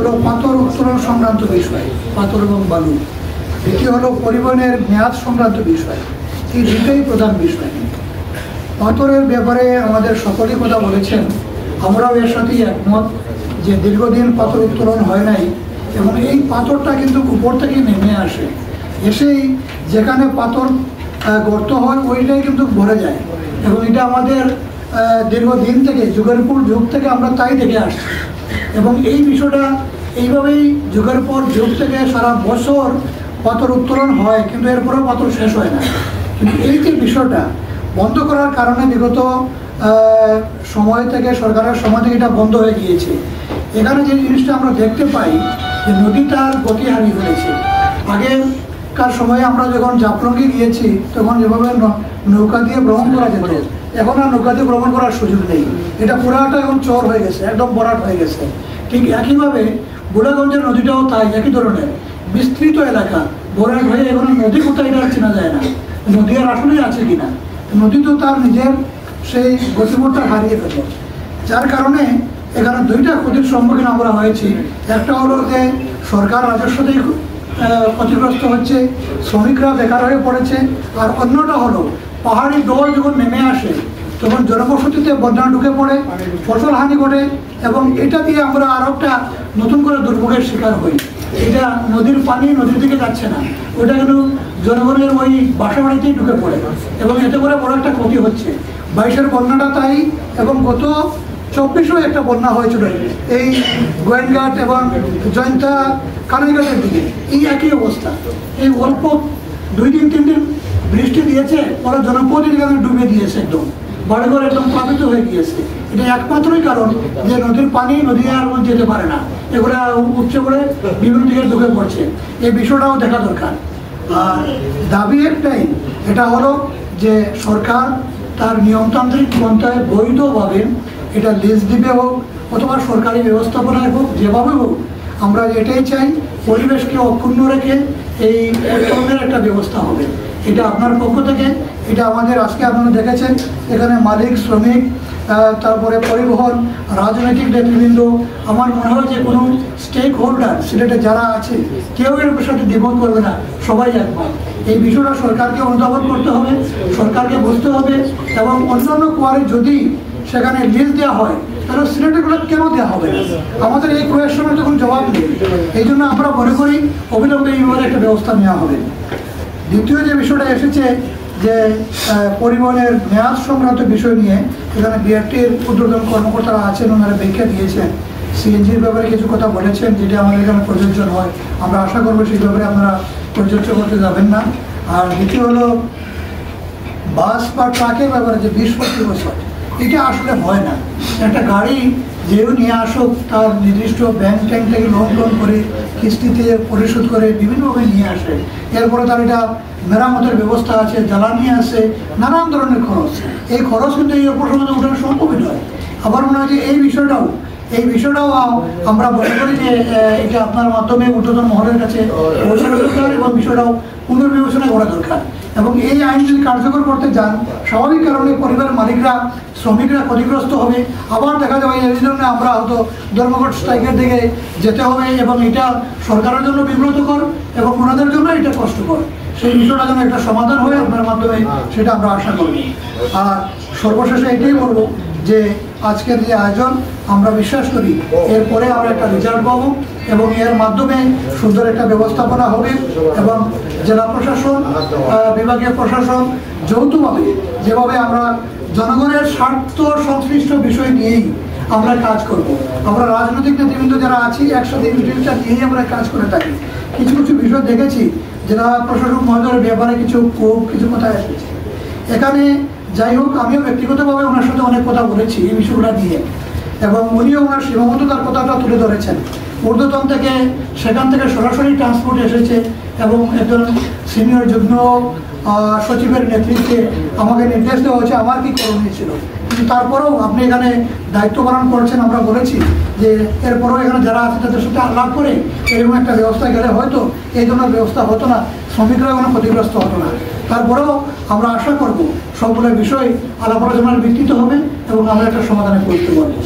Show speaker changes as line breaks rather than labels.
হলো পাথর উত্তোলন সংক্রান্ত বিষয়, পাথর এবং বালু। দ্বিতীয় হলো পরিবহনের মেয়াদ সংক্রান্ত বিষয়। এই দুটোই প্রধান বিষয়। পাথরের ব্যাপারে আমাদের সকলেই কথা বলেছেন, আমরাও এর সাথেই একমত যে দীর্ঘদিন পাথর উত্তোলন হয় নাই এবং এই পাথরটা কিন্তু উপর থেকে নেমে আসে, এসেই যেখানে পাথর গর্ত হয় ওইটাই কিন্তু ভরে যায় এবং এটা আমাদের দীর্ঘদিন থেকে যুগের পর যুগ থেকে আমরা তাই দেখে আসছি এবং এই বিষয়টা এইভাবেই যুগের পর যুগ থেকে সারা বছর পাথর উত্তোলন হয়, কিন্তু এরপরেও পাথর শেষ হয় না। কিন্তু এই যে বিষয়টা বন্ধ করার কারণে বিগত সময় থেকে সরকারের সময় থেকে এটা বন্ধ হয়ে গিয়েছে। এখানে যে জিনিসটা আমরা দেখতে পাই যে নদীটার গতি হারিয়ে ফেলেছে। আগেকার সময়ে আমরা যখন জাফলংয়ে গিয়েছি তখন যেভাবে নৌকা দিয়ে ভ্রমণ করা যেত, এখন আর নৌকা দিয়ে ভ্রমণ করার সুযোগ নেই। এটা পুরাটা এখন চর হয়ে গেছে, একদম বরাট হয়ে গেছে। ঠিক একইভাবে বুড়াগঞ্জের নদীটাও তাই, একই ধরনের বিস্তৃত এলাকা, বরাট হয়ে এখন নদী কোথায় এটা চেনা যায় না, নদী আর আসলেই আছে কিনা। নদী তো তার নিজের সেই গতিপথটা হারিয়ে ফেলল, যার কারণে এখানে দুইটা ক্ষতির সম্মুখীন আমরা হয়েছি। একটা হলো যে সরকার রাজস্ব দিয়ে ক্ষতিগ্রস্ত হচ্ছে, শ্রমিকরা বেকার হয়ে পড়েছে, আর অন্যটা হলো পাহাড়ি ডোল যখন নেমে আসে তখন জনবসতিতে বন্যা ঢুকে পড়ে, ফসল হানি ঘটে এবং এটা দিয়ে আমরা আরও একটা নতুন করে দুর্ভোগের শিকার হই। এটা নদীর পানি নদীর দিকে যাচ্ছে না, ওটা কিন্তু জনগণের ওই বাসা বাড়িতেই ঢুকে পড়ে এবং এতে করে বড় একটা ক্ষতি হচ্ছে। 22-এর বন্যাটা তাই, এবং গত 24-এও একটা বন্যা হয়েছিল এই গোয়েনঘাট এবং জয়ন্তা কানাইঘাটের দিকে, এই একই অবস্থা। এই অল্প 2-3 দিন বৃষ্টি দিয়েছে, ওরা জনপদের এখানে ডুবে দিয়েছে, একদম বাড়িঘর একদম প্লাবিত হয়ে গিয়েছে। এটা একমাত্রই কারণ যে নদীর পানি নদী আর যেতে পারে না, এগুলো উঠছে করে বিভিন্ন দিকে ঢুকে পড়ছে। এই বিষয়টাও দেখা দরকার। আর দাবি একটাই, এটা হলো যে সরকার তার নিয়মতান্ত্রিক পন্থায় বৈধভাবে এটা লিজ দিবে হোক অথবা সরকারি ব্যবস্থাপনায় হোক, যেভাবে হোক আমরা এটাই চাই পরিবেশকে অক্ষুণ্ণ রেখে এই উত্তোলনের একটা ব্যবস্থা হবে। এটা আপনার পক্ষ থেকে, এটা আমাদের আজকে আপনারা দেখেছেন এখানে মালিক, শ্রমিক, তারপরে পরিবহন, রাজনৈতিক নেতৃবৃন্দ, আমার মনে হয় যে কোনো স্টেক হোল্ডার সিলেটে যারা আছে কেউ এর সাথে দ্বিমত করবে না, সবাই একমত। এই বিষয়টা সরকারকে অনুধাবন করতে হবে, সরকারকে বুঝতে হবে এবং অন্যান্য কোয়ারি যদি সেখানে লিজ দেওয়া হয় তাহলে সিলেটেগুলো কেন দেওয়া হবে না, আমাদের এই কোয়েশনের তখন জবাব নেই। এই জন্য আমরা মনে করি অবিলম্বে এইভাবে একটা ব্যবস্থা নেওয়া হবে। দ্বিতীয় যে বিষয়টা এসেছে যে পরিবহনের মেয়াদ সংক্রান্ত বিষয় নিয়ে, এখানে বিআরটির ঊর্ধ্বতন কর্মকর্তারা আছেন, ওনারা ব্যাখ্যা দিয়েছেন, সিএনজির ব্যাপারে কিছু কথা বলেছেন যেটা আমাদের এখানে প্রযোজ্য নয়। আমরা আশা করবো সেই ব্যাপারে আপনারা প্রযোজ্য করতে যাবেন না। আর দ্বিতীয় হলো বাস বা ট্রাকের ব্যাপারে যে 20-25 বছর, এটা আসলে হয় না। একটা গাড়ি যেও নিয়ে আসুক তার নির্দিষ্ট ব্যাংক ট্যাঙ্ক থেকে লোন করে কিস্তিতে পরিশোধ করে বিভিন্নভাবে নিয়ে আসে, এরপরে তার এটা মেরামতের ব্যবস্থা আছে, জ্বালানি আছে, নানান ধরনের খরচ। এই খরচ কিন্তু এই প্রসঙ্গে ওঠানো সম্ভবই নয়। আবার মনে হয় যে এই বিষয়টাও আমরা মনে করি যে এটা আপনার মাধ্যমে ঊর্ধ্বতন মহলের কাছে পৌঁছানো দরকার এবং বিষয়টাও পুনর্বিবেচনা করা দরকার। এবং এই আইন যদি কার্যকর করতে যান, স্বাভাবিক কারণে পরিবারের মালিকরা, শ্রমিকরা ক্ষতিগ্রস্ত হবে। আবার দেখা যাবে এই জন্য আমরা হয়তো ধর্মঘট স্ট্রাইকের দিকে যেতে হবে এবং এটা সরকারের জন্য বিব্রতকর এবং ওনাদের জন্য এটা কষ্টকর। সেই বিষয়টা যেন একটা সমাধান হয় আপনার মাধ্যমে, সেটা আমরা আশা করি। আর সর্বশেষে এটাই বলবো যে আজকের যে আয়োজন, আমরা বিশ্বাস করি এরপরে আমরা একটা রেজাল্ট পাবো এবং এর মাধ্যমে সুন্দর একটা ব্যবস্থাপনা হবে এবং জেলা প্রশাসন, বিভাগীয় প্রশাসন যৌথভাবে যেভাবে আমরা জনগণের স্বার্থ সংশ্লিষ্ট বিষয় নিয়েই আমরা কাজ করব। আমরা রাজনৈতিক নেতৃবৃন্দ যারা আছি একসাথে এই বিষয়টা নিয়েই আমরা কাজ করে থাকি। কিছু কিছু বিষয় দেখেছি জেলা প্রশাসক মহোদয়ের ব্যাপারে কিছু কথা এসেছে এখানে। যাই হোক, আমিও ব্যক্তিগতভাবে ওনার সাথে অনেক কথা বলেছি এই বিষয়গুলো নিয়ে এবং উনিও ওনার সীমাবদ্ধতার কথাটা তুলে ধরেছেন। ঊর্ধ্বতন থেকে সেখান থেকে সরাসরি ট্রান্সপোর্ট এসেছে এবং একজন সিনিয়র যুগ্ম সচিবের নেতৃত্বে আমাকে নির্দেশ দেওয়া হয়েছে আমার কী করণীয় ছিল। কিন্তু তারপরেও আপনি এখানে দায়িত্ব পালন করছেন, আমরা বলেছি যে এরপরেও এখানে যারা আছে তাদের সাথে আলাপ করে এরকম একটা ব্যবস্থা গেলে হয়তো এই ধরনের ব্যবস্থা হতো না, শ্রমিকরা কোনো ক্ষতিগ্রস্ত হতো না। তারপরেও আমরা আশা করব সবগুলো বিষয় আলাপ আলোচনার ভিত্তিতে হবে এবং আমরা একটা সমাধানে করতে পারবো।